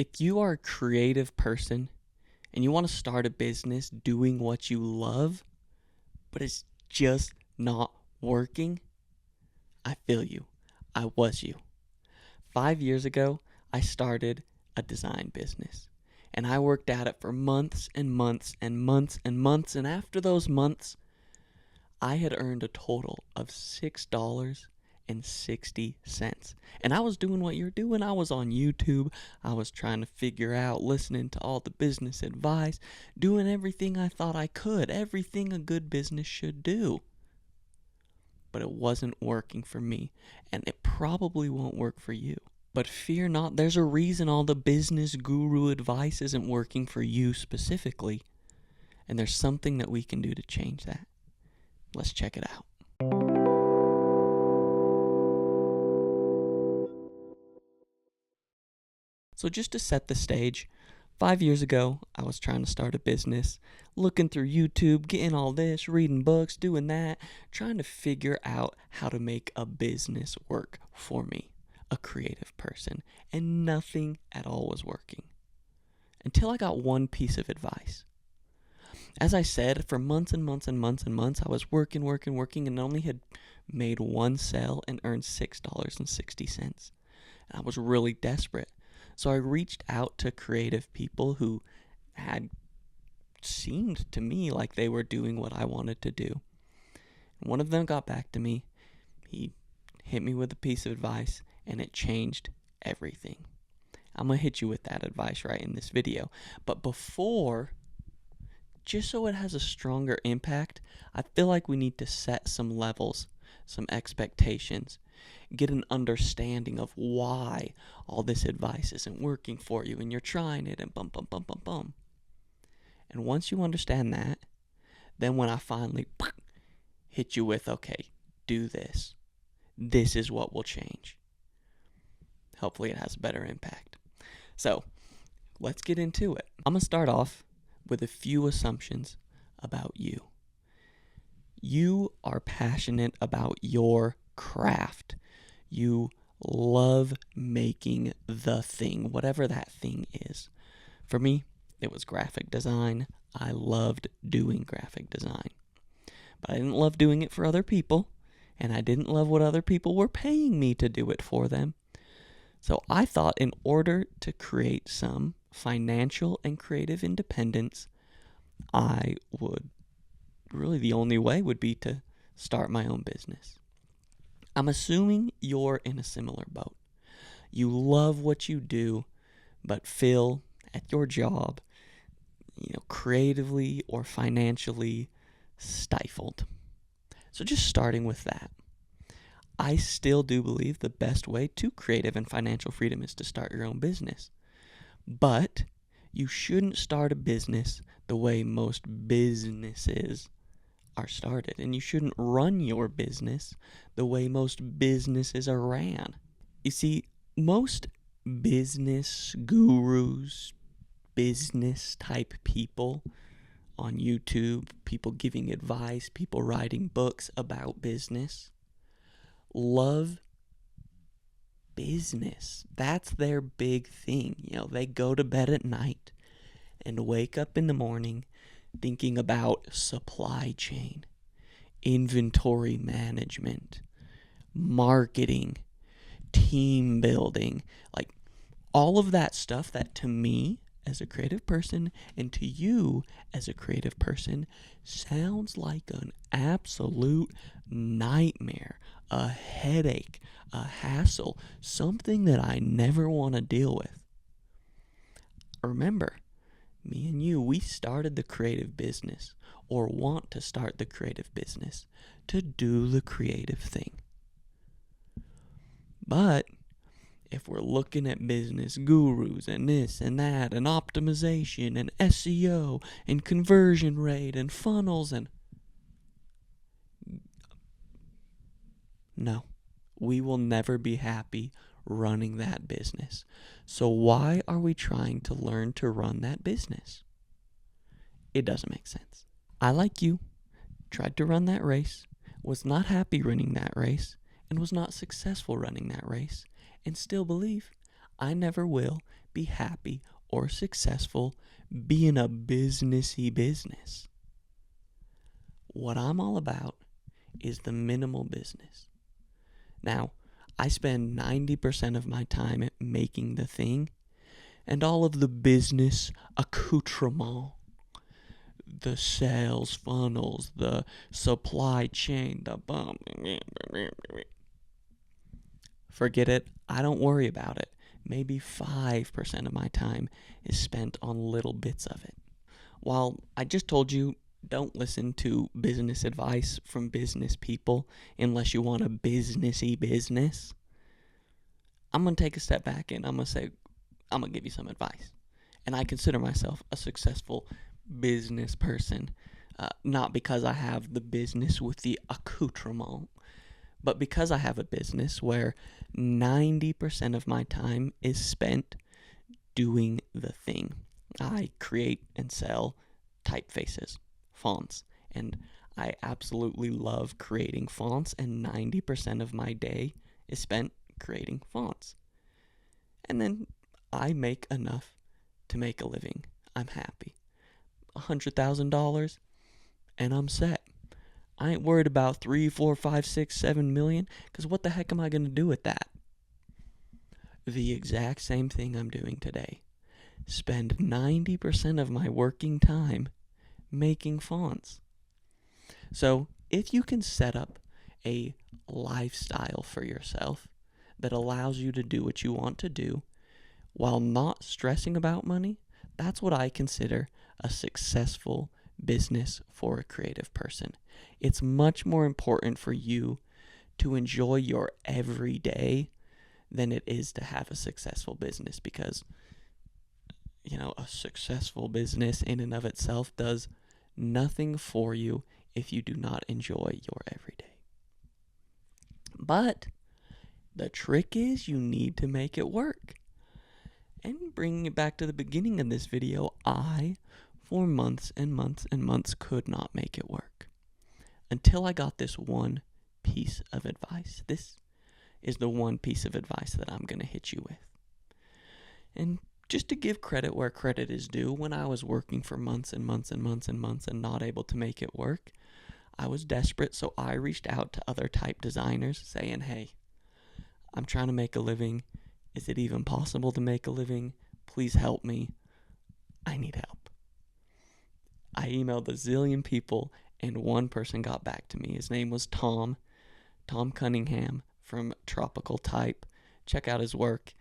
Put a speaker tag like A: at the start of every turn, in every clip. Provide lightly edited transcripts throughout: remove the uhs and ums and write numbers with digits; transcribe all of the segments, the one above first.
A: If you are a creative person and you want to start a business doing what you love, but it's just not working, I feel you. I was you. 5 years ago, I started a design business. And I worked at it for months and months and months and months. And after those months, I had earned a total of $6.60. And I was doing what you're doing. I was on YouTube. I was trying to figure out, listening to all the business advice, doing everything I thought I could, everything a good business should do. But it wasn't working for me, and it probably won't work for you. But fear not, there's a reason all the business guru advice isn't working for you specifically, and there's something that we can do to change that. Let's check it out. So just to set the stage, 5 years ago, I was trying to start a business, looking through YouTube, getting all this, reading books, doing that, trying to figure out how to make a business work for me, a creative person, and nothing at all was working. Until I got one piece of advice. As I said, for months and months and months and months, I was working, and only had made one sale and earned $6.60. And I was really desperate. So I reached out to creative people who had seemed to me like they were doing what I wanted to do. And one of them got back to me. He hit me with a piece of advice, and it changed everything. I'm going to hit you with that advice right in this video. But before, just so it has a stronger impact, I feel like we need to set some levels, some expectations, get an understanding of why all this advice isn't working for you and you're trying it and bum. And once you understand that, then when I finally hit you with, okay, do this, this is what will change. Hopefully it has a better impact. So let's get into it. I'm going to start off with a few assumptions about you. You are passionate about your craft. You love making the thing, whatever that thing is. For me, it was graphic design. I loved doing graphic design. But I didn't love doing it for other people, and I didn't love what other people were paying me to do it for them. So I thought in order to create some financial and creative independence, the only way would be to start my own business. I'm assuming you're in a similar boat. You love what you do, but feel at your job, creatively or financially stifled. So just starting with that, I still do believe the best way to creative and financial freedom is to start your own business. But you shouldn't start a business the way most businesses are started, and you shouldn't run your business the way most businesses are ran. You see, most business gurus, business type people on YouTube, people giving advice, people writing books about business, love business. That's their big thing. They go to bed at night and wake up in the morning thinking about supply chain, inventory management, marketing, team building, like all of that stuff that to me as a creative person and to you as a creative person sounds like an absolute nightmare, a headache, a hassle, something that I never want to deal with. Remember, me and you, we started the creative business or want to start the creative business to do the creative thing. But if we're looking at business gurus and this and that and optimization and SEO and conversion rate and funnels no, we will never be happy running that business. So why are we trying to learn to run that business? It doesn't make sense. I, like you, tried to run that race, was not happy running that race, and was not successful running that race, and still believe I never will be happy or successful being a businessy business. What I'm all about is the minimal business. Now, I spend 90% of my time making the thing, and all of the business accoutrement, the sales funnels, the supply chain, the bum. Forget it. I don't worry about it. Maybe 5% of my time is spent on little bits of it. While I just told you, don't listen to business advice from business people unless you want a businessy business, I'm going to take a step back and I'm going to give you some advice. And I consider myself a successful business person, not because I have the business with the accoutrement, but because I have a business where 90% of my time is spent doing the thing. I create and sell typefaces, fonts, and I absolutely love creating fonts, and 90% of my day is spent creating fonts. And then I make enough to make a living. I'm happy. $100,000 and I'm set. I ain't worried about 3, 4, 5, 6, 7 million, because what the heck am I going to do with that? The exact same thing I'm doing today. Spend 90% of my working time making fonts. So if you can set up a lifestyle for yourself that allows you to do what you want to do while not stressing about money, that's what I consider a successful business for a creative person. It's much more important for you to enjoy your everyday than it is to have a successful business, because a successful business in and of itself does nothing for you if you do not enjoy your everyday. But the trick is you need to make it work. And bringing it back to the beginning of this video, I, for months and months and months, could not make it work. Until I got this one piece of advice. This is the one piece of advice that I'm going to hit you with. And just to give credit where credit is due, when I was working for months and months and months and months and not able to make it work, I was desperate, so I reached out to other type designers saying, hey, I'm trying to make a living. Is it even possible to make a living? Please help me. I need help. I emailed a zillion people, and one person got back to me. His name was Tom Cunningham from Tropical Type. Check out his work.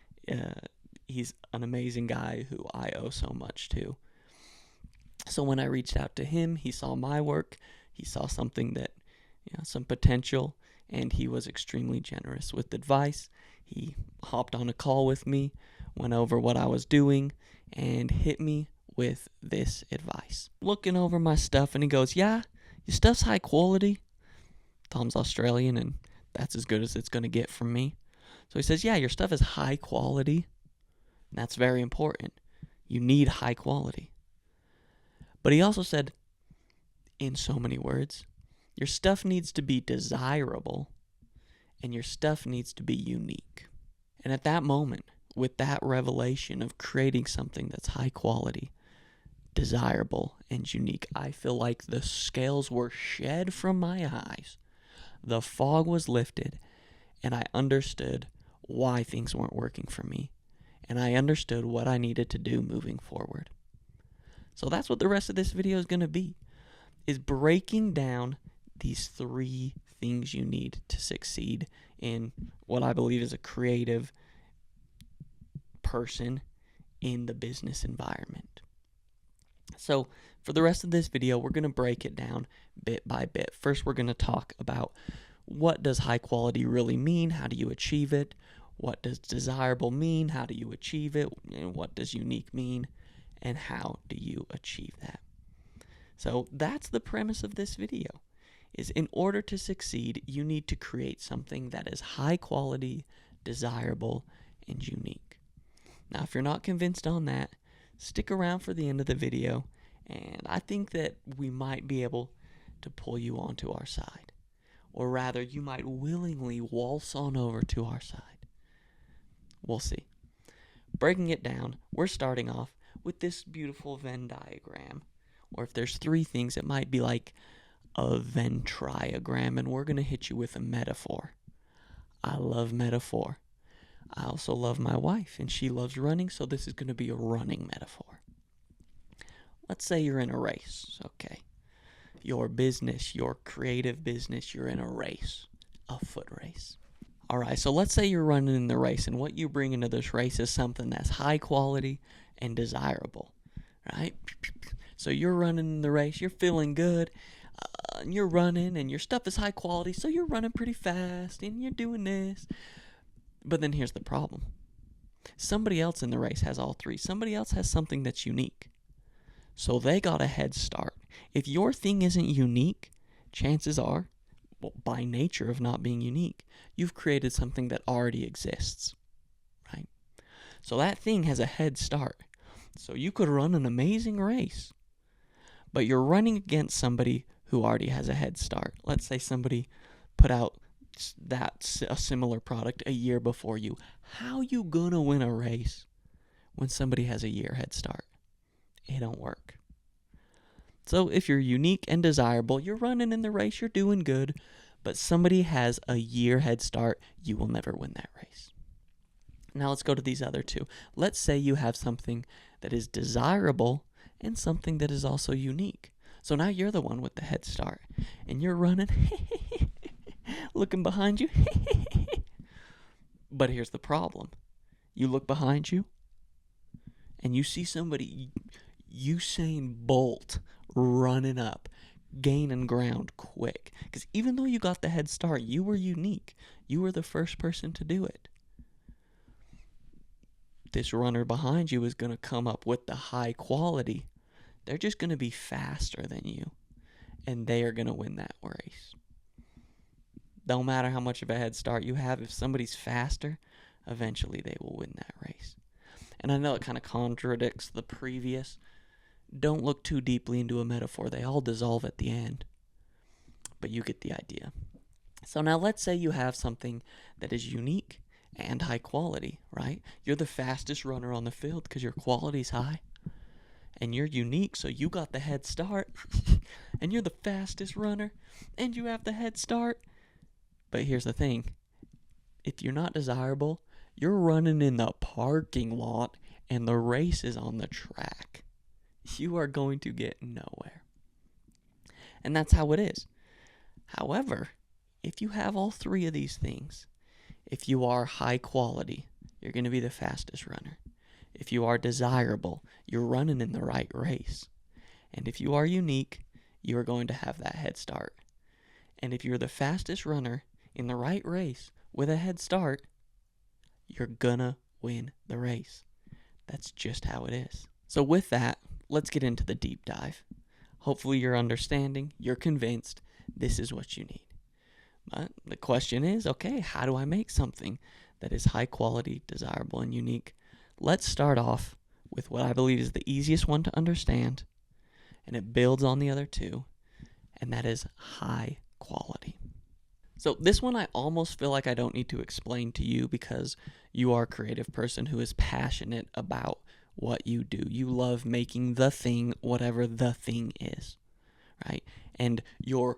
A: He's an amazing guy who I owe so much to. So when I reached out to him, he saw my work. He saw something that, some potential, and he was extremely generous with advice. He hopped on a call with me, went over what I was doing, and hit me with this advice. Looking over my stuff, and he goes, yeah, your stuff's high quality. Tom's Australian, and that's as good as it's going to get from me. So he says, yeah, your stuff is high quality. And that's very important. You need high quality. But he also said, in so many words, your stuff needs to be desirable, and your stuff needs to be unique. And at that moment, with that revelation of creating something that's high quality, desirable, and unique, I feel like the scales were shed from my eyes. The fog was lifted, and I understood why things weren't working for me. And I understood what I needed to do moving forward. So that's what the rest of this video is going to be, is breaking down these 3 things you need to succeed in what I believe is a creative person in the business environment. So for the rest of this video, we're going to break it down bit by bit. First, we're going to talk about what does high quality really mean? How do you achieve it? What does desirable mean? How do you achieve it? And what does unique mean? And how do you achieve that? So that's the premise of this video, is in order to succeed, you need to create something that is high quality, desirable, and unique. Now, if you're not convinced on that, stick around for the end of the video, and I think that we might be able to pull you onto our side. Or rather, you might willingly waltz on over to our side. We'll see. breaking it down, we're starting off with this beautiful Venn diagram. Or if there's 3 things, it might be like a Venn triagram, and we're going to hit you with a metaphor. I love metaphor. I also love my wife, and she loves running, so this is going to be a running metaphor. Let's say you're in a race, okay? Your business, your creative business, you're in a race, a foot race. All right, so let's say you're running in the race, and what you bring into this race is something that's high quality and desirable, right? So you're running in the race, you're feeling good, and you're running, and your stuff is high quality, so you're running pretty fast, and you're doing this. But then here's the problem. Somebody else in the race has all 3. Somebody else has something that's unique. So they got a head start. If your thing isn't unique, chances are, well, by nature of not being unique, you've created something that already exists, right? So that thing has a head start. So you could run an amazing race, but you're running against somebody who already has a head start. Let's say somebody put out a similar product a year before you. How you gonna win a race when somebody has a year head start? It don't work. So if you're unique and desirable, you're running in the race, you're doing good, but somebody has a year head start, you will never win that race. Now let's go to these other 2. Let's say you have something that is desirable and something that is also unique. So now you're the one with the head start, and you're running, looking behind you. But here's the problem. You look behind you, and you see somebody, Usain Bolt, running up, gaining ground quick. Because even though you got the head start, you were unique. You were the first person to do it. This runner behind you is going to come up with the high quality. They're just going to be faster than you, and they are going to win that race. Don't matter how much of a head start you have, if somebody's faster, eventually they will win that race. And I know it kind of contradicts the previous. Don't look too deeply into a metaphor. They all dissolve at the end. But you get the idea. So now let's say you have something that is unique and high quality, right? You're the fastest runner on the field because your quality's high. And you're unique, so you got the head start. And you're the fastest runner, and you have the head start. But here's the thing. If you're not desirable, you're running in the parking lot, and the race is on the track. You are going to get nowhere. And that's how it is. However, if you have all 3 of these things, if you are high quality, you're going to be the fastest runner. If you are desirable, you're running in the right race. And if you are unique, you are going to have that head start. And if you're the fastest runner in the right race with a head start, you're gonna win the race. That's just how it is. So with that, let's get into the deep dive. Hopefully you're understanding, you're convinced this is what you need. But the question is, okay, how do I make something that is high quality, desirable, and unique? Let's start off with what I believe is the easiest one to understand, and it builds on the other 2, and that is high quality. So this one I almost feel like I don't need to explain to you because you are a creative person who is passionate about what you do. You love making the thing, whatever the thing is, right? And your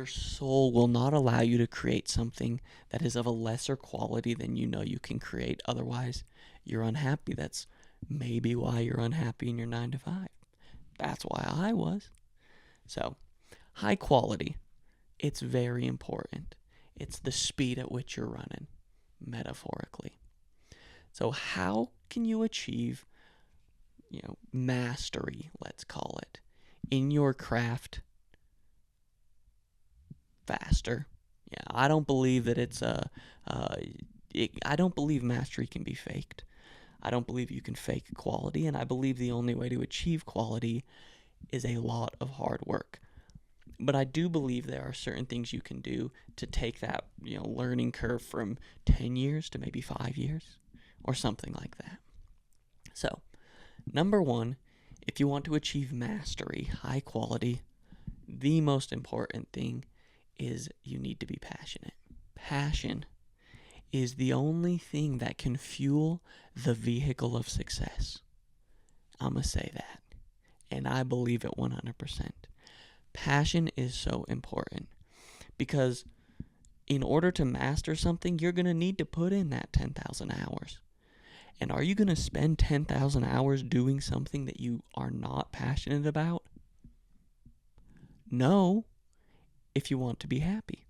A: soul will not allow you to create something that is of a lesser quality than you know you can create. Otherwise, you're unhappy. That's maybe why you're unhappy in your 9 to 5. That's why I was. So, high quality. It's very important. It's the speed at which you're running, metaphorically. So how can you achieve, mastery, let's call it, in your craft faster? Yeah, I don't believe that I don't believe mastery can be faked. I don't believe you can fake quality, and I believe the only way to achieve quality is a lot of hard work. But I do believe there are certain things you can do to take that, learning curve from 10 years to maybe 5 years or something like that. So, number 1, if you want to achieve mastery, high quality, the most important thing is you need to be passionate. Passion is the only thing that can fuel the vehicle of success. I'm going to say that. And I believe it 100%. Passion is so important because in order to master something, you're going to need to put in that 10,000 hours. And are you going to spend 10,000 hours doing something that you are not passionate about? No, if you want to be happy.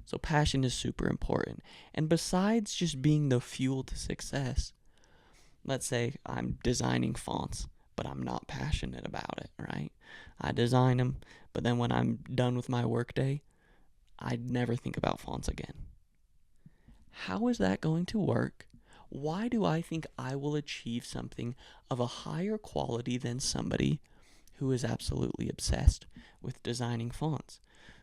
A: So passion is super important. And besides just being the fuel to success, let's say I'm designing fonts, but I'm not passionate about it, right? I design them, but then when I'm done with my workday, I'd never think about fonts again. How is that going to work? Why do I think I will achieve something of a higher quality than somebody who is absolutely obsessed with designing fonts?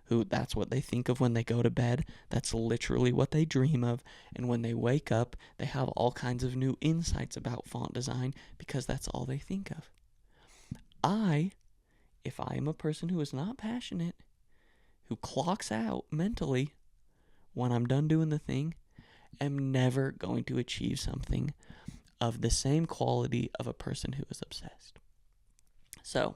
A: Who that's what they think of when they go to bed. That's literally what they dream of. And when they wake up, they have all kinds of new insights about font design because that's all they think of. If I am a person who is not passionate, who clocks out mentally when I'm done doing the thing, am never going to achieve something of the same quality of a person who is obsessed. So,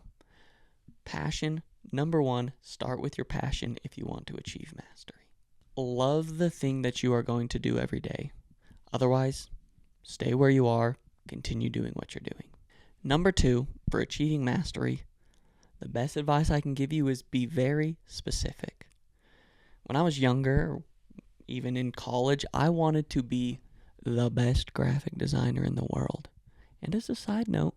A: passion, number one, start with your passion if you want to achieve mastery. Love the thing that you are going to do every day. Otherwise, stay where you are, continue doing what you're doing. Number two, for achieving mastery, the best advice I can give you is be very specific. When I was younger, even in college, I wanted to be the best graphic designer in the world. And as a side note,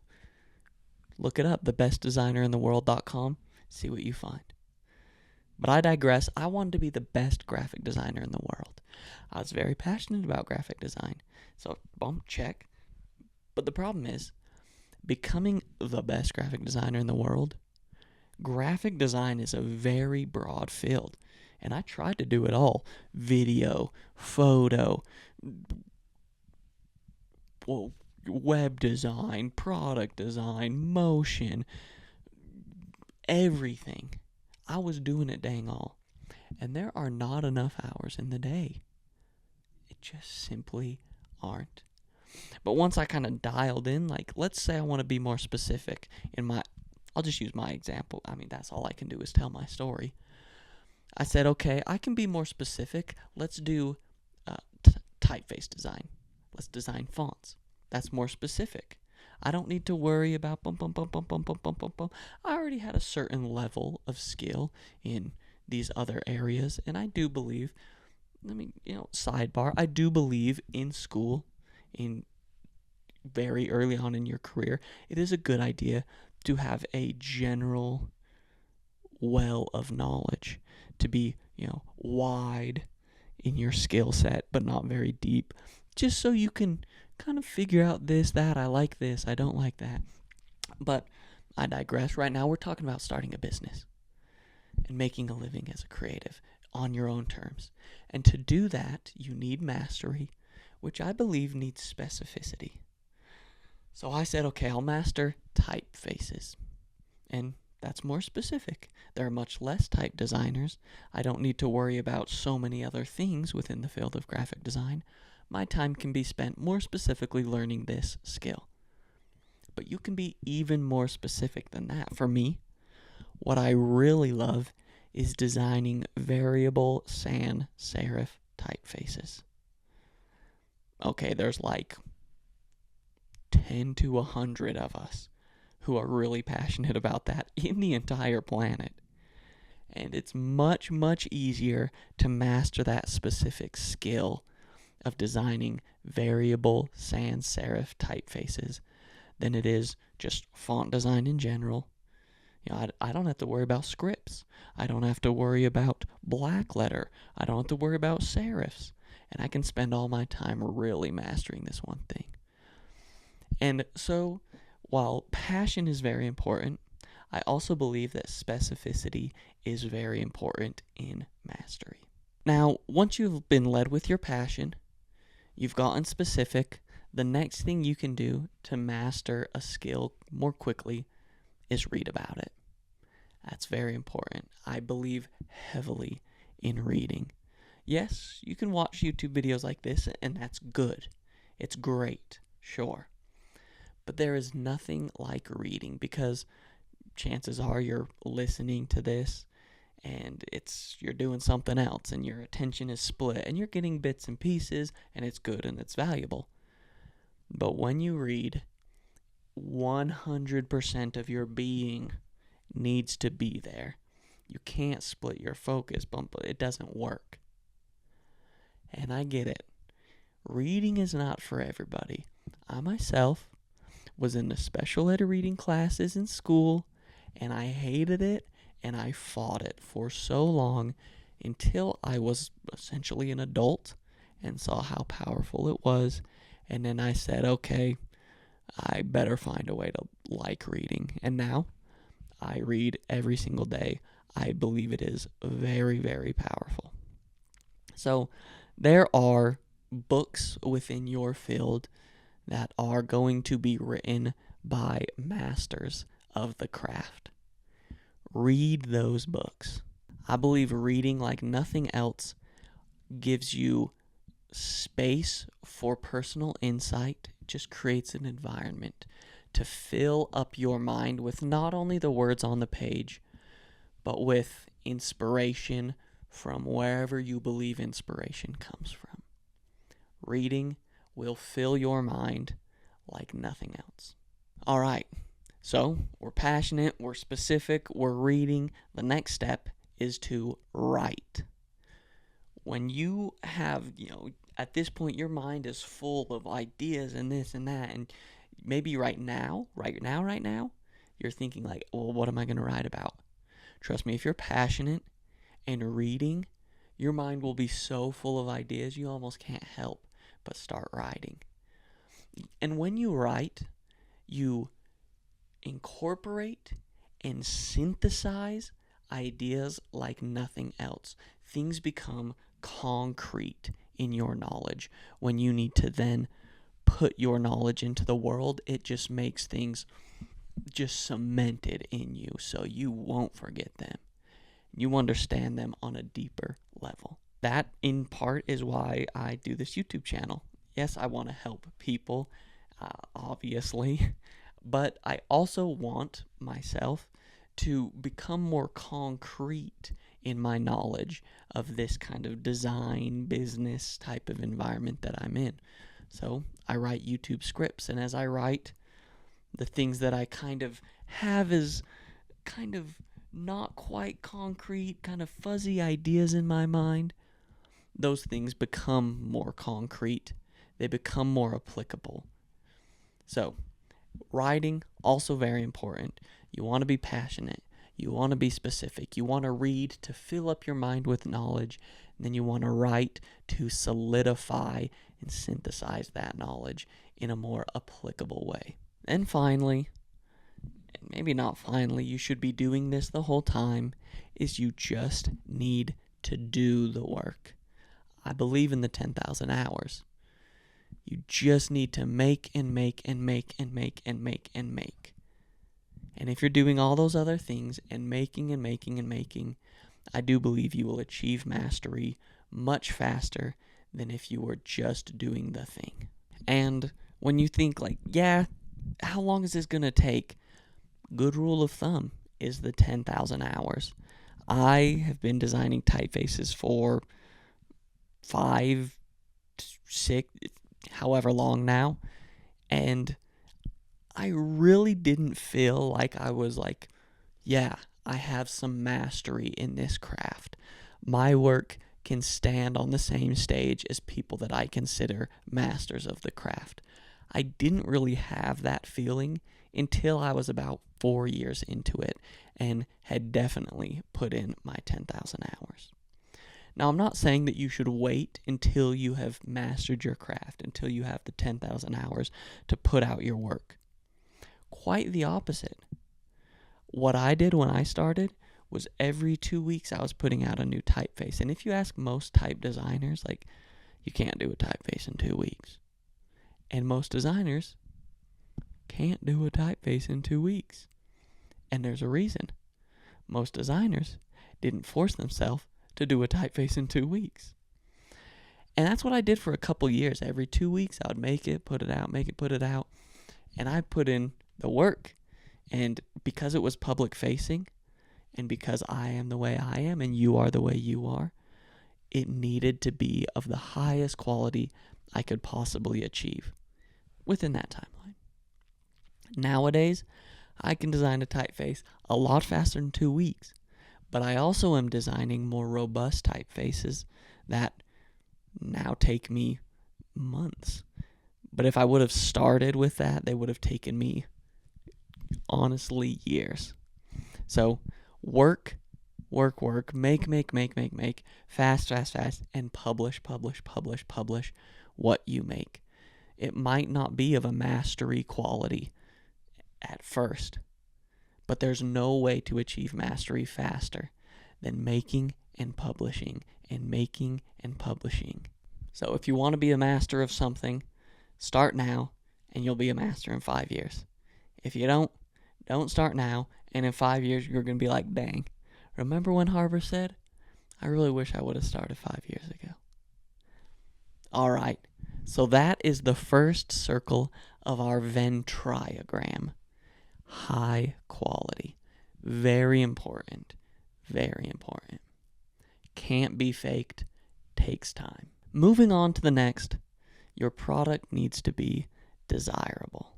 A: look it up, thebestdesignerintheworld.com, see what you find. But I digress. I wanted to be the best graphic designer in the world. I was very passionate about graphic design. So, boom, check. But the problem is, becoming the best graphic designer in the world, graphic design is a very broad field. And I tried to do it all. Video, photo, web design, product design, motion, everything. I was doing it dang all. And there are not enough hours in the day. It just simply aren't. But once I kind of dialed in, like, let's say I want to be more specific I'll just use my example. I mean, that's all I can do is tell my story. I said, okay, I can be more specific. Let's do typeface design. Let's design fonts. That's more specific. I don't need to worry about bum. I already had a certain level of skill in these other areas, and I do believe, sidebar, I do believe in school, in very early on in your career, it is a good idea to have a general well of knowledge, to be, wide in your skill set, but not very deep, just so you can kind of figure out this, that, I like this, I don't like that. But I digress. Right now we're talking about starting a business and making a living as a creative on your own terms. And to do that, you need mastery, which I believe needs specificity. So I said, okay, I'll master typefaces. And that's more specific. There are much less type designers. I don't need to worry about so many other things within the field of graphic design. My time can be spent more specifically learning this skill. But you can be even more specific than that. For me, what I really love is designing variable sans serif typefaces. Okay, there's like 10 to 100 of us who are really passionate about that in the entire planet. And it's much, much easier to master that specific skill of designing variable sans serif typefaces than it is just font design in general. I don't have to worry about scripts. I don't have to worry about black letter. I don't have to worry about serifs. And I can spend all my time really mastering this one thing. And so, while passion is very important, I also believe that specificity is very important in mastery. Now, once you've been led with your passion, you've gotten specific, the next thing you can do to master a skill more quickly is read about it. That's very important. I believe heavily in reading. Yes, you can watch YouTube videos like this, and that's good. It's great, sure. But there is nothing like reading, because chances are you're listening to this and you're doing something else and your attention is split and you're getting bits and pieces, and it's good and it's valuable. But when you read, 100% of your being needs to be there. You can't split your focus, but it doesn't work. And I get it. Reading is not for everybody. I myself was in the special ed reading classes in school, and I hated it, and I fought it for so long until I was essentially an adult and saw how powerful it was. And then I said, okay, I better find a way to like reading. And now I read every single day. I believe it is very, very powerful. So there are books within your field that are going to be written by masters of the craft. Read those books. I believe reading, like nothing else, gives you space for personal insight. It just creates an environment to fill up your mind with not only the words on the page, but with inspiration from wherever you believe inspiration comes from. Reading will fill your mind like nothing else. All right, so we're passionate, we're specific, we're reading. The next step is to write. When you have, at this point, your mind is full of ideas and this and that, and maybe right now, you're thinking like, well, what am I going to write about? Trust me, if you're passionate and reading, your mind will be so full of ideas, you almost can't help but start writing. And when you write, you incorporate and synthesize ideas like nothing else. Things become concrete in your knowledge. When you need to then put your knowledge into the world, it just makes things just cemented in you, so you won't forget them. You understand them on a deeper level. That, in part, is why I do this YouTube channel. Yes, I want to help people, obviously, but I also want myself to become more concrete in my knowledge of this kind of design, business type of environment that I'm in. So I write YouTube scripts, and as I write, the things that I kind of have as kind of not quite concrete, kind of fuzzy ideas in my mind, those things become more concrete. They become more applicable. So, writing, also very important. You want to be passionate. You want to be specific. You want to read to fill up your mind with knowledge. And then you want to write to solidify and synthesize that knowledge in a more applicable way. And finally, and maybe not finally, you should be doing this the whole time, is you just need to do the work. I believe in the 10,000 hours. You just need to make and make and make and make and make and make. And if you're doing all those other things and making and making and making, I do believe you will achieve mastery much faster than if you were just doing the thing. And when you think like, yeah, how long is this going to take? Good rule of thumb is the 10,000 hours. I have been designing typefaces for 5, 6, however long now, and I really didn't feel like I was like, yeah, I have some mastery in this craft. My work can stand on the same stage as people that I consider masters of the craft. I didn't really have that feeling until I was about 4 years into it and had definitely put in my 10,000 hours. Now, I'm not saying that you should wait until you have mastered your craft, until you have the 10,000 hours to put out your work. Quite the opposite. What I did when I started was every 2 weeks I was putting out a new typeface. And if you ask most type designers, like, you can't do a typeface in 2 weeks. And most designers can't do a typeface in 2 weeks. And there's a reason. Most designers didn't force themselves to do a typeface in 2 weeks. And that's what I did for a couple years. Every 2 weeks, I would make it, put it out, make it, put it out. And I put in the work. And because it was public facing, and because I am the way I am and you are the way you are, it needed to be of the highest quality I could possibly achieve within that timeline. Nowadays, I can design a typeface a lot faster than 2 weeks, but I also am designing more robust typefaces that now take me months. But if I would have started with that, they would have taken me, honestly, years. So work, make, fast, and publish what you make. It might not be of a mastery quality at first, but there's no way to achieve mastery faster than making and publishing and making and publishing. So if you want to be a master of something, start now and you'll be a master in 5 years. If you don't start now, and in 5 years you're going to be like, dang, remember when Harbor said, I really wish I would have started 5 years ago. All right, so that is the first circle of our Venn triagram. High quality. Very important. Very important. Can't be faked. Takes time. Moving on to the next, your product needs to be desirable.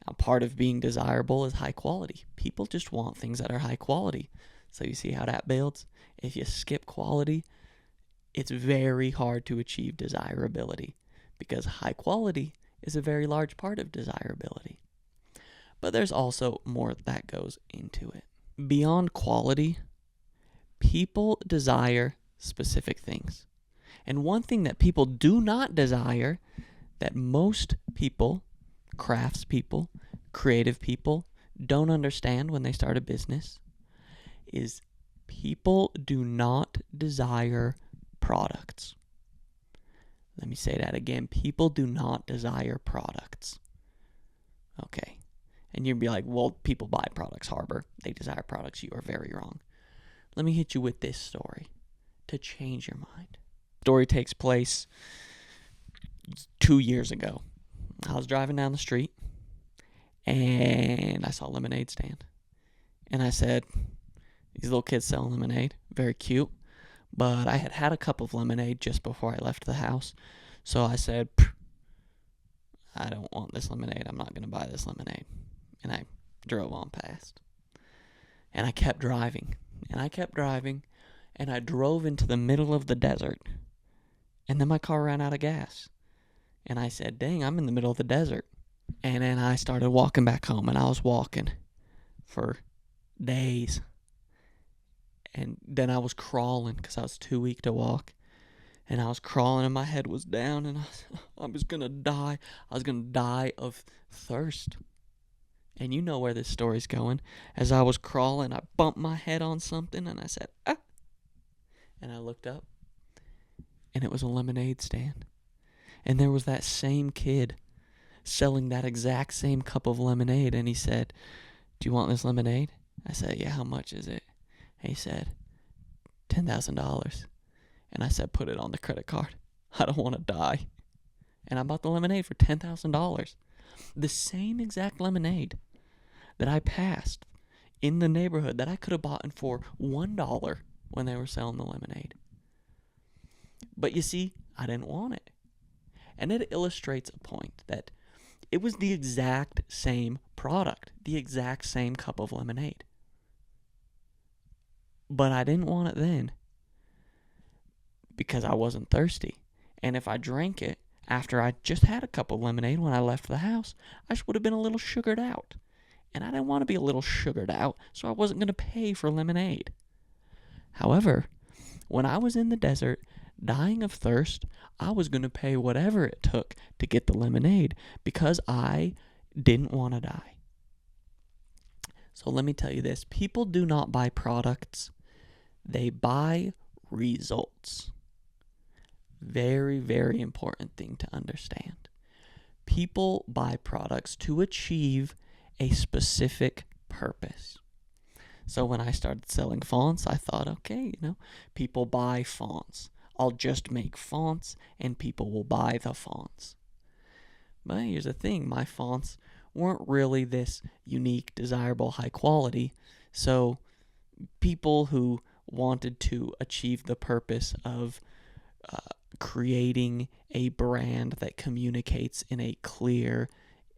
A: Now, part of being desirable is high quality. People just want things that are high quality. So you see how that builds? If you skip quality, it's very hard to achieve desirability because high quality is a very large part of desirability. But there's also more that goes into it. Beyond quality, people desire specific things. And one thing that people do not desire, that most people, craftspeople, creative people, don't understand when they start a business, is people do not desire products. Let me say that again. People do not desire products. Okay. And you'd be like, well, people buy products, Harbor. They desire products. You are very wrong. Let me hit you with this story to change your mind. The story takes place 2 years ago. I was driving down the street and I saw a lemonade stand. And I said, these little kids selling lemonade, very cute. But I had a cup of lemonade just before I left the house. So I said, I don't want this lemonade. I'm not going to buy this lemonade. And I drove on past. And I kept driving. And I drove into the middle of the desert. And then my car ran out of gas. And I said, dang, I'm in the middle of the desert. And then I started walking back home. And I was walking for days. And then I was crawling because I was too weak to walk. And I was crawling and my head was down. And I was going to die. I was going to die of thirst. And you know where this story's going. As I was crawling, I bumped my head on something. And I said, ah. And I looked up. And it was a lemonade stand. And there was that same kid selling that exact same cup of lemonade. And he said, do you want this lemonade? I said, yeah, how much is it? And he said, $10,000. And I said, put it on the credit card. I don't want to die. And I bought the lemonade for $10,000. The same exact lemonade that I passed in the neighborhood that I could have bought for $1 when they were selling the lemonade. But you see, I didn't want it. And it illustrates a point that it was the exact same product, the exact same cup of lemonade. But I didn't want it then because I wasn't thirsty. And if I drank it after I just had a cup of lemonade when I left the house, I just would have been a little sugared out. And I didn't want to be a little sugared out, so I wasn't going to pay for lemonade. However, when I was in the desert, dying of thirst, I was going to pay whatever it took to get the lemonade because I didn't want to die. So let me tell you this. People do not buy products. They buy results. Very, very important thing to understand. People buy products to achieve a specific purpose. So when I started selling fonts, I thought, okay, people buy fonts. I'll just make fonts and people will buy the fonts. But here's the thing, my fonts weren't really this unique, desirable, high quality. So people who wanted to achieve the purpose of creating a brand that communicates in a clear,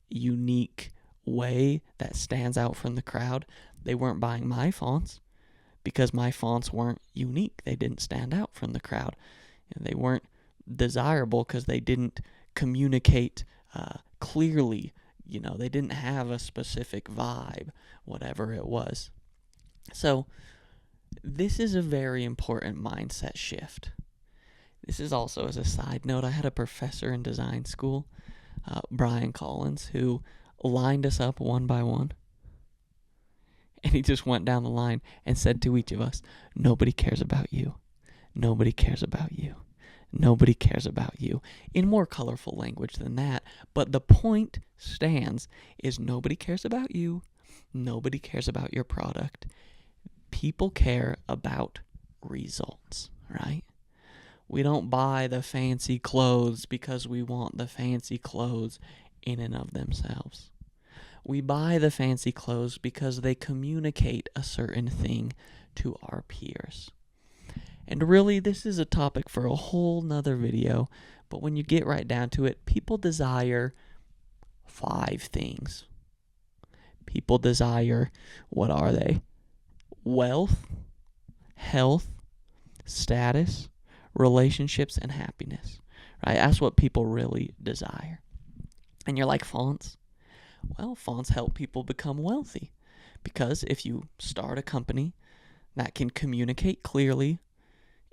A: unique way that stands out from the crowd, they weren't buying my fonts because my fonts weren't unique. They didn't stand out from the crowd. And they weren't desirable because they didn't communicate clearly. They didn't have a specific vibe, whatever it was. So this is a very important mindset shift. This is also, as a side note, I had a professor in design school, Brian Collins, who lined us up one by one. And he just went down the line and said to each of us, nobody cares about you. Nobody cares about you. Nobody cares about you. In more colorful language than that. But the point stands is nobody cares about you. Nobody cares about your product. People care about results, right? We don't buy the fancy clothes because we want the fancy clothes in and of themselves. We buy the fancy clothes because they communicate a certain thing to our peers. And really, this is a topic for a whole nother video, but when you get right down to it, people desire 5 things. People desire, what are they? Wealth, health, status, relationships, and happiness, right? That's what people really desire. And you're like, fonts? Well, fonts help people become wealthy because if you start a company that can communicate clearly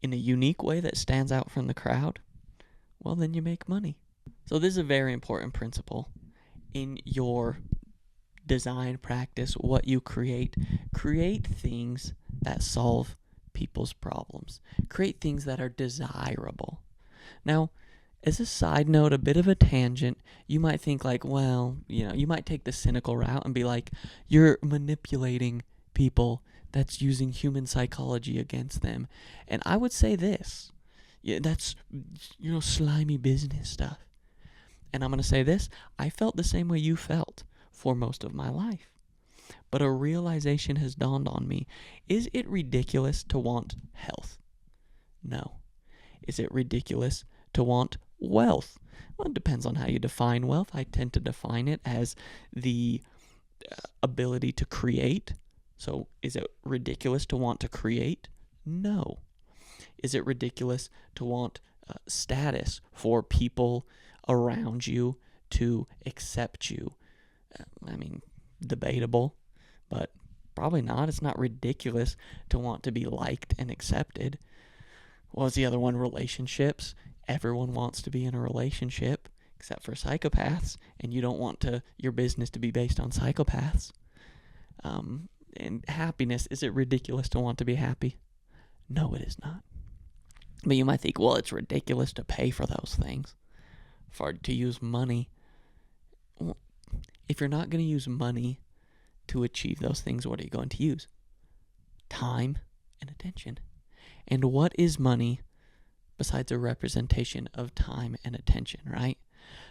A: in a unique way that stands out from the crowd, well, then you make money. So this is a very important principle in your design practice. What you create things that solve people's problems. Create things that are desirable. Now, as a side note, a bit of a tangent, you might think like, well, you might take the cynical route and be like, you're manipulating people. That's using human psychology against them. And I would say this, that's, slimy business stuff. And I'm going to say this, I felt the same way you felt for most of my life. But a realization has dawned on me. Is it ridiculous to want health? No. Is it ridiculous to want wealth? Well, it depends on how you define wealth. I tend to define it as the ability to create. So is it ridiculous to want to create? No. Is it ridiculous to want status for people around you to accept you? Debatable, but probably not. It's not ridiculous to want to be liked and accepted. What was the other one? Relationships. Everyone wants to be in a relationship except for psychopaths, and you don't want your business to be based on psychopaths. And happiness, is it ridiculous to want to be happy? No, it is not. But you might think, well, it's ridiculous to pay for those things, to use money. Well, if you're not going to use money to achieve those things, what are you going to use? Time and attention. And what is money besides a representation of time and attention, right?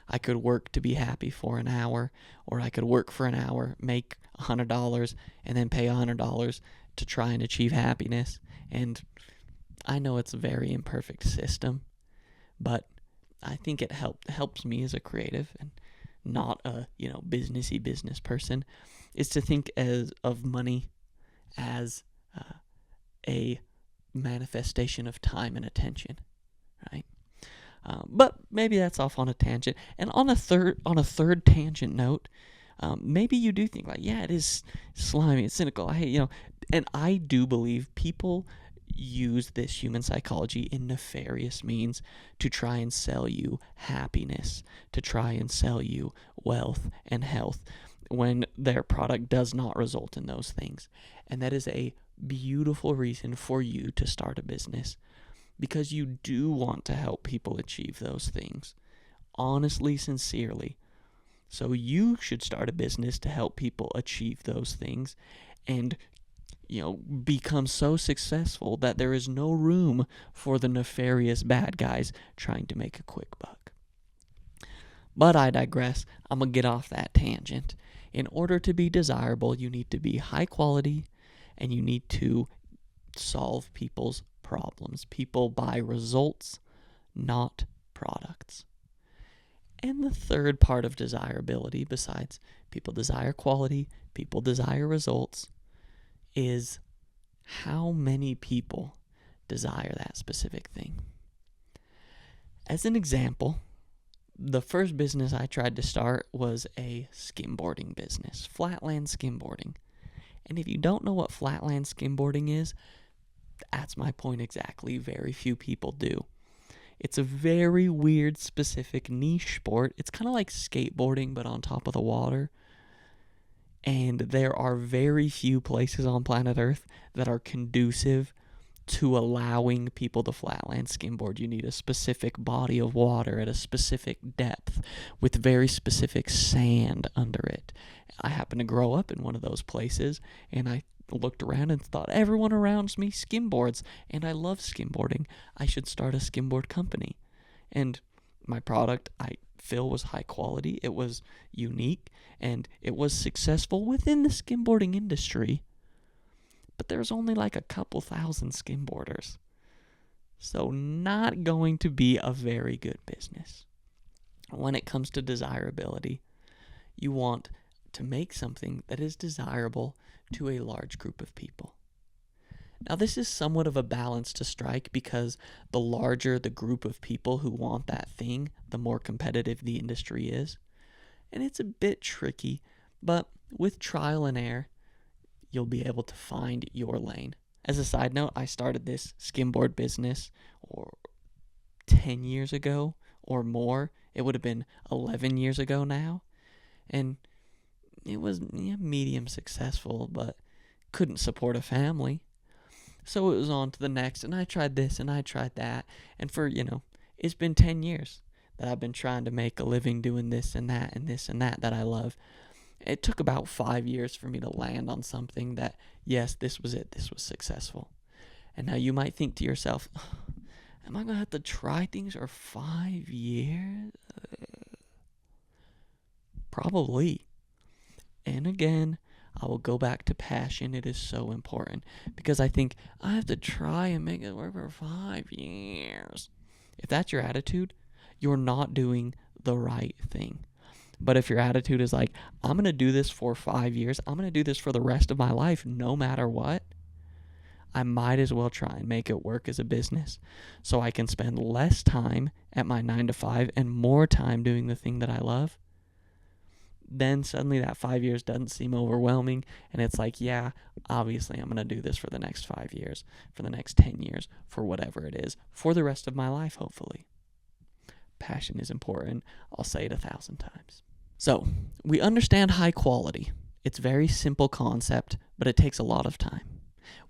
A: I could work to be happy for an hour, or I could work for an hour, make $100, and then pay $100 to try and achieve happiness. And I know it's a very imperfect system, but I think it helps me as a creative and not a businessy business person, is to think of money as a manifestation of time and attention, right? But maybe that's off on a tangent. And on a third tangent note, maybe you do think like, yeah, it is slimy, it's cynical. And I do believe people use this human psychology in nefarious means to try and sell you happiness, to try and sell you wealth and health when their product does not result in those things. And that is a beautiful reason for you to start a business, because you do want to help people achieve those things, honestly, sincerely. So you should start a business to help people achieve those things and become so successful that there is no room for the nefarious bad guys trying to make a quick buck. But I digress. I'm going to get off that tangent. In order to be desirable, you need to be high quality and you need to solve people's problems. People buy results, not products. And the third part of desirability, besides people desire quality, people desire results, is how many people desire that specific thing. As an example, the first business I tried to start was a skimboarding business, flatland skimboarding. And if you don't know what flatland skimboarding is, that's my point exactly. Very few people do. It's a very weird, specific niche sport. It's kind of like skateboarding, but on top of the water. And there are very few places on planet Earth that are conducive to allowing people to flatland skimboard. You need a specific body of water at a specific depth with very specific sand under it. I happened to grow up in one of those places, and I looked around and thought, everyone around me skimboards, and I love skimboarding. I should start a skimboard company. And my product, I feel, was high quality. It was unique, and it was successful within the skimboarding industry. But there's only like a couple thousand skimboarders. So not going to be a very good business. When it comes to desirability, you want to make something that is desirable to a large group of people. Now, this is somewhat of a balance to strike because the larger the group of people who want that thing, the more competitive the industry is. And it's a bit tricky, but with trial and error, you'll be able to find your lane. As a side note, I started this skimboard business 10 years ago or more. It would have been 11 years ago now. And it was medium successful, but couldn't support a family. So it was on to the next, and I tried this and I tried that. And for, it's been 10 years that I've been trying to make a living doing this and that and this and that I love. It took about 5 years for me to land on something that, yes, this was it. This was successful. And now you might think to yourself, am I going to have to try things for 5 years? Probably. And again, I will go back to passion. It is so important because I think I have to try and make it work for 5 years. If that's your attitude, you're not doing the right thing. But if your attitude is like, I'm going to do this for 5 years, I'm going to do this for the rest of my life, no matter what, I might as well try and make it work as a business so I can spend less time at my 9 to 5 and more time doing the thing that I love. Then suddenly that 5 years doesn't seem overwhelming, and it's like, yeah, obviously I'm going to do this for the next 5 years, for the next 10 years, for whatever it is, for the rest of my life, hopefully. Passion is important. I'll say it 1,000 times. So, we understand high quality. It's a very simple concept, but it takes a lot of time.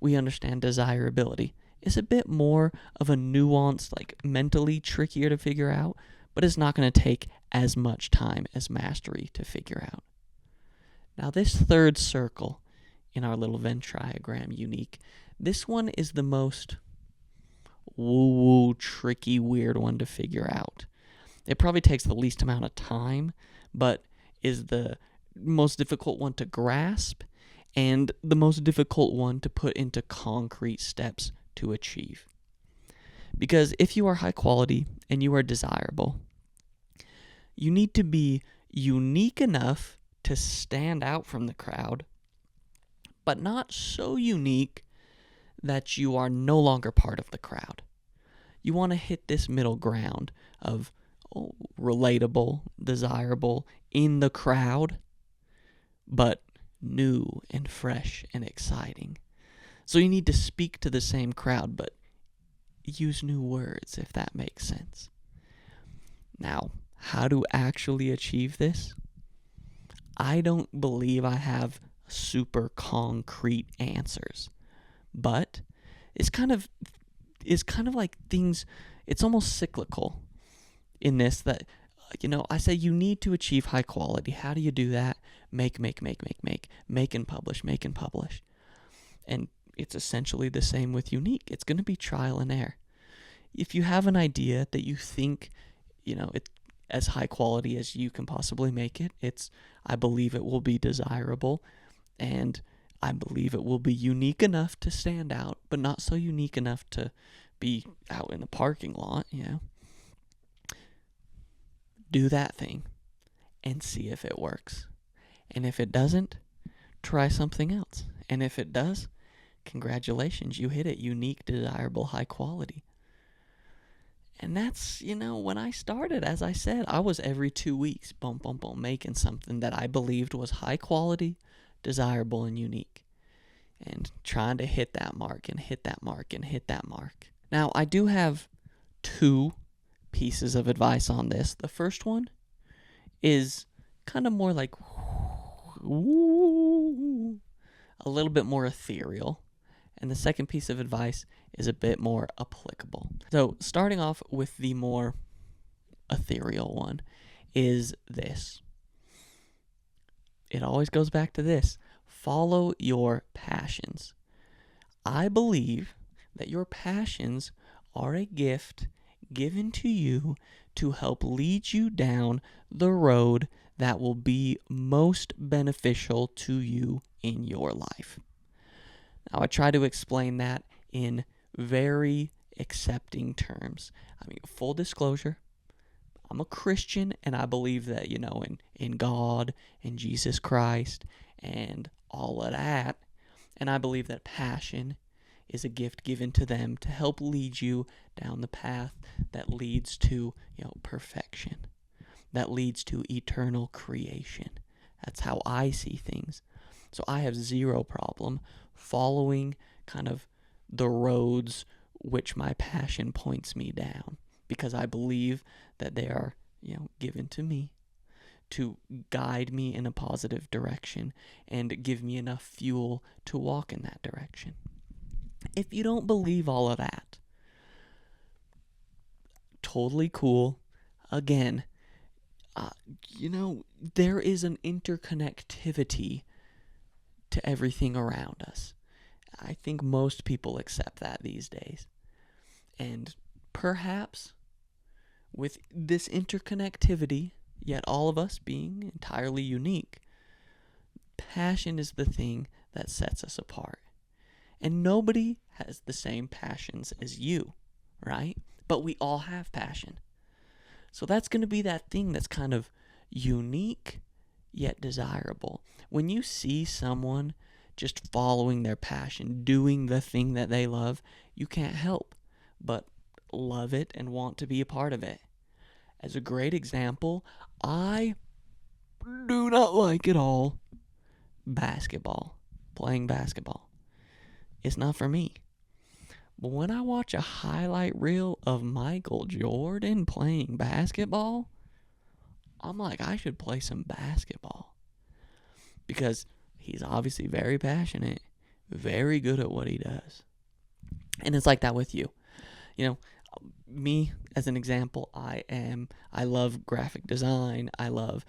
A: We understand desirability. It's a bit more of a nuanced, mentally trickier to figure out, but it's not going to take as much time as mastery to figure out. Now, this third circle in our little Venn diagram, unique, this one is the most woo-woo, tricky, weird one to figure out. It probably takes the least amount of time, but is the most difficult one to grasp and the most difficult one to put into concrete steps to achieve. Because if you are high quality and you are desirable, you need to be unique enough to stand out from the crowd, but not so unique that you are no longer part of the crowd. You want to hit this middle ground of relatable, desirable, in the crowd, but new and fresh and exciting. So you need to speak to the same crowd, but use new words, if that makes sense. Now, how to actually achieve this? I don't believe I have super concrete answers, but it's kind of like things, it's almost cyclical in this that, I say you need to achieve high quality. How do you do that? Make and publish. And it's essentially the same with unique. It's going to be trial and error. If you have an idea that you think, it's as high quality as you can possibly make it, I believe it will be desirable, and I believe it will be unique enough to stand out, but not so unique enough to be out in the parking lot, Do that thing and see if it works. And if it doesn't, try something else. And if it does, congratulations, you hit it. Unique, desirable, high quality. And that's, when I started, as I said, I was every 2 weeks, making something that I believed was high quality, desirable, and unique. And trying to hit that mark and hit that mark and hit that mark. Now, I do have 2 pieces of advice on this. The first one is kind of more like a little bit more ethereal. And the second piece of advice is a bit more applicable. So starting off with the more ethereal one is this. It always goes back to this. Follow your passions. I believe that your passions are a gift given to you to help lead you down the road that will be most beneficial to you in your life. Now, I try to explain that in very accepting terms. Full disclosure, I'm a Christian, and I believe that, in God and Jesus Christ and all of that. And I believe that passion is a gift given to them to help lead you down the path that leads to, perfection, that leads to eternal creation. That's how I see things. So I have zero problem following kind of the roads which my passion points me down, because I believe that they are, given to me to guide me in a positive direction and give me enough fuel to walk in that direction. If you don't believe all of that, totally cool. Again, there is an interconnectivity to everything around us. I think most people accept that these days. And perhaps with this interconnectivity, yet all of us being entirely unique, passion is the thing that sets us apart. And nobody has the same passions as you, right? But we all have passion. So that's going to be that thing that's kind of unique yet desirable. When you see someone just following their passion, doing the thing that they love, you can't help but love it and want to be a part of it. As a great example, I do not like at all playing basketball. It's not for me. But when I watch a highlight reel of Michael Jordan playing basketball, I'm like, I should play some basketball. Because he's obviously very passionate, very good at what he does. And it's like that with you. Me, as an example, I love graphic design. I love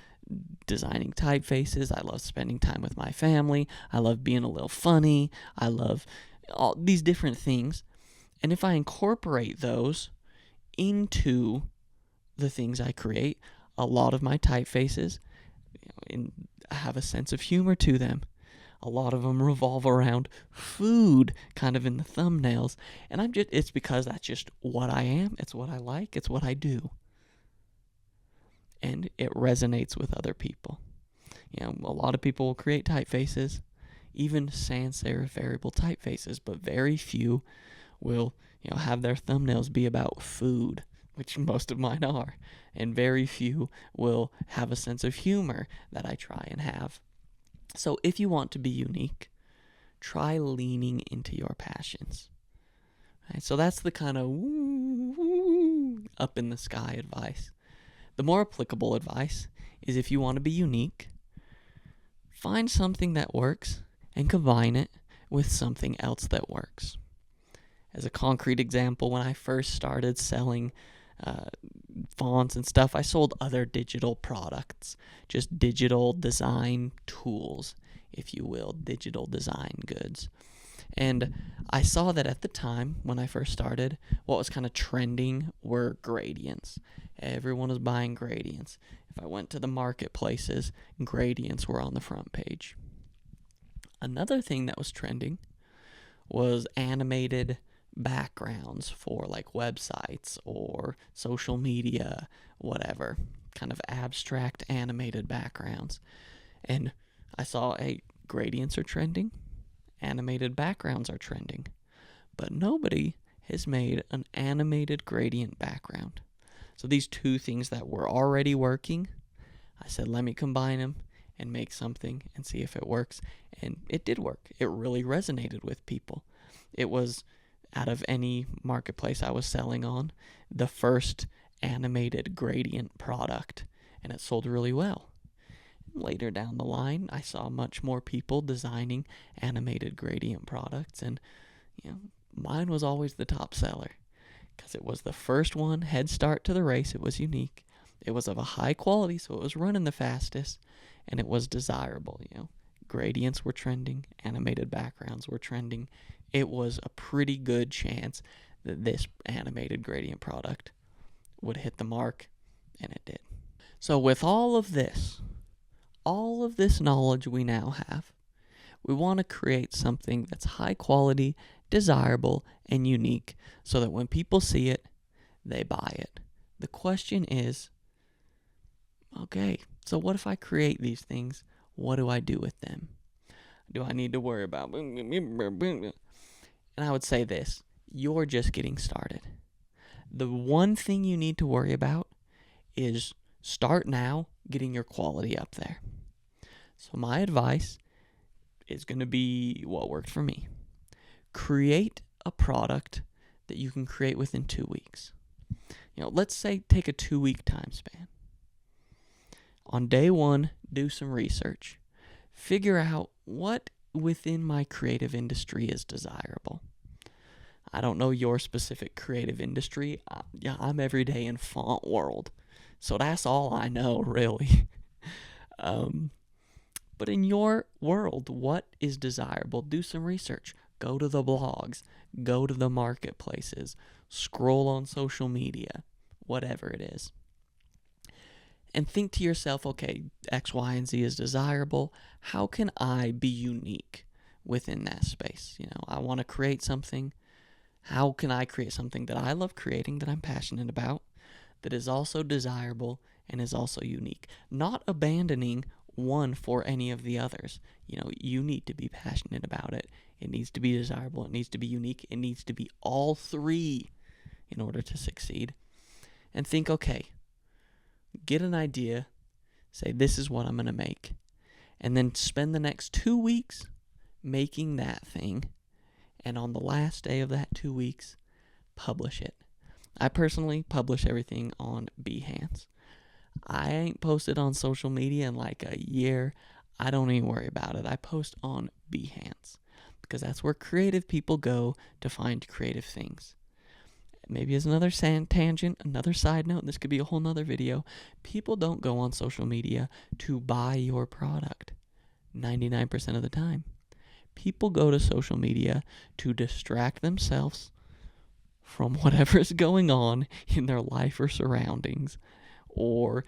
A: designing typefaces. I love spending time with my family. I love being a little funny. I love all these different things. And if I incorporate those into the things I create, a lot of my typefaces have a sense of humor to them. A lot of them revolve around food, kind of in the thumbnails. And it's because that's just what I am. It's what I like. It's what I do. And it resonates with other people. A lot of people will create typefaces, even sans serif variable typefaces, but very few will, have their thumbnails be about food, which most of mine are. And very few will have a sense of humor that I try and have. So if you want to be unique, try leaning into your passions. Right? So that's the kind of up in the sky advice. The more applicable advice is, if you want to be unique, find something that works and combine it with something else that works. As a concrete example, when I first started selling fonts and stuff, I sold other digital products, just digital design tools, if you will, digital design goods. And I saw that at the time when I first started, what was kind of trending were gradients. Everyone was buying gradients. If I went to the marketplaces, gradients were on the front page. Another thing that was trending was animated backgrounds for like websites or social media, whatever, kind of abstract animated backgrounds. And I saw, hey, gradients are trending, animated backgrounds are trending, but nobody has made an animated gradient background. So these two things that were already working, I said, let me combine them and make something and see if it works. And it did work. It really resonated with people. It was, out of any marketplace I was selling on, the first animated gradient product, and it sold really well. Later down the line, I saw much more people designing animated gradient products, and mine was always the top seller because it was the first one, head start to the race. It was unique. It was of a high quality, so it was running the fastest, and it was desirable. Gradients were trending, animated backgrounds were trending. It was a pretty good chance that this animated gradient product would hit the mark, and it did. So with all of this knowledge we now have, we want to create something that's high quality, desirable, and unique so that when people see it, they buy it. The question is, okay, so what if I create these things? What do I do with them? Do I need to worry about? And I would say this, you're just getting started. The one thing you need to worry about is start now getting your quality up there. So my advice is going to be what worked for me. Create a product that you can create within 2 weeks. Let's say take a 2-week time span. On day one, do some research. Figure out what within my creative industry is desirable. I don't know your specific creative industry. I'm every day in font world, so that's all I know, really. But in your world, what is desirable? Do some research. Go to the blogs. Go to the marketplaces. Scroll on social media. Whatever it is. And think to yourself, okay, X, Y, and Z is desirable. How can I be unique within that space? I want to create something. How can I create something that I love creating, that I'm passionate about, that is also desirable and is also unique? Not abandoning one for any of the others. You need to be passionate about it. It needs to be desirable. It needs to be unique. It needs to be all three in order to succeed. And think, okay, get an idea, say this is what I'm going to make, and then spend the next 2 weeks making that thing, and on the last day of that 2 weeks, publish it. I personally publish everything on Behance. I ain't posted on social media in like a year. I don't even worry about it. I post on Behance because that's where creative people go to find creative things. Maybe as another tangent, another side note, this could be a whole nother video. People don't go on social media to buy your product 99% of the time. People go to social media to distract themselves from whatever is going on in their life or surroundings, or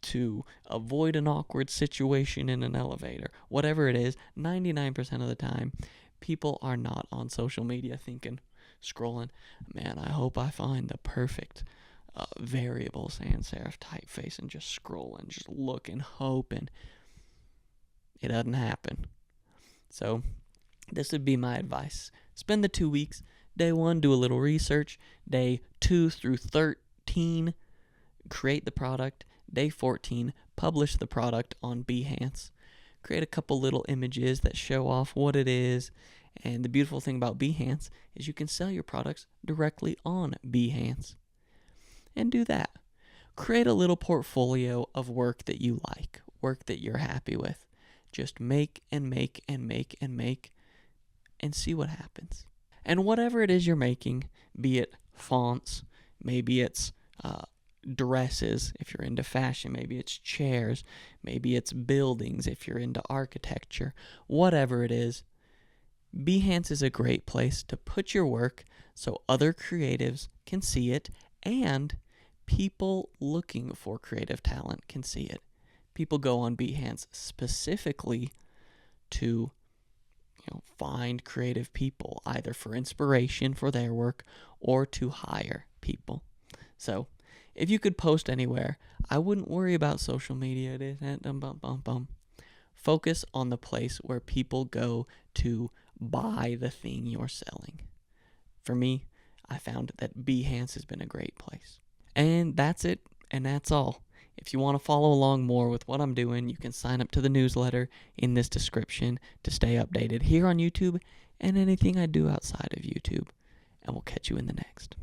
A: to avoid an awkward situation in an elevator. Whatever it is, 99% of the time, people are not on social media thinking, scrolling, man, I hope I find the perfect variable sans serif typeface, and just scrolling, just looking, hoping. It doesn't happen. So this would be my advice. Spend the 2 weeks. Day 1, do a little research. Day 2 through 13, create the product. Day 14, publish the product on Behance. Create a couple little images that show off what it is. And the beautiful thing about Behance is you can sell your products directly on Behance. And do that. Create a little portfolio of work that you like, work that you're happy with. Just make and make and make and make, and see what happens. And whatever it is you're making, be it fonts, maybe it's dresses if you're into fashion, maybe it's chairs, maybe it's buildings if you're into architecture, whatever it is, Behance is a great place to put your work so other creatives can see it and people looking for creative talent can see it. People go on Behance specifically to find creative people, either for inspiration for their work or to hire people. So if you could post anywhere, I wouldn't worry about social media. Focus on the place where people go to buy the thing you're selling. For me, I found that Behance has been a great place. And that's it, and that's all. If you want to follow along more with what I'm doing, you can sign up to the newsletter in this description to stay updated here on YouTube and anything I do outside of YouTube. And we'll catch you in the next.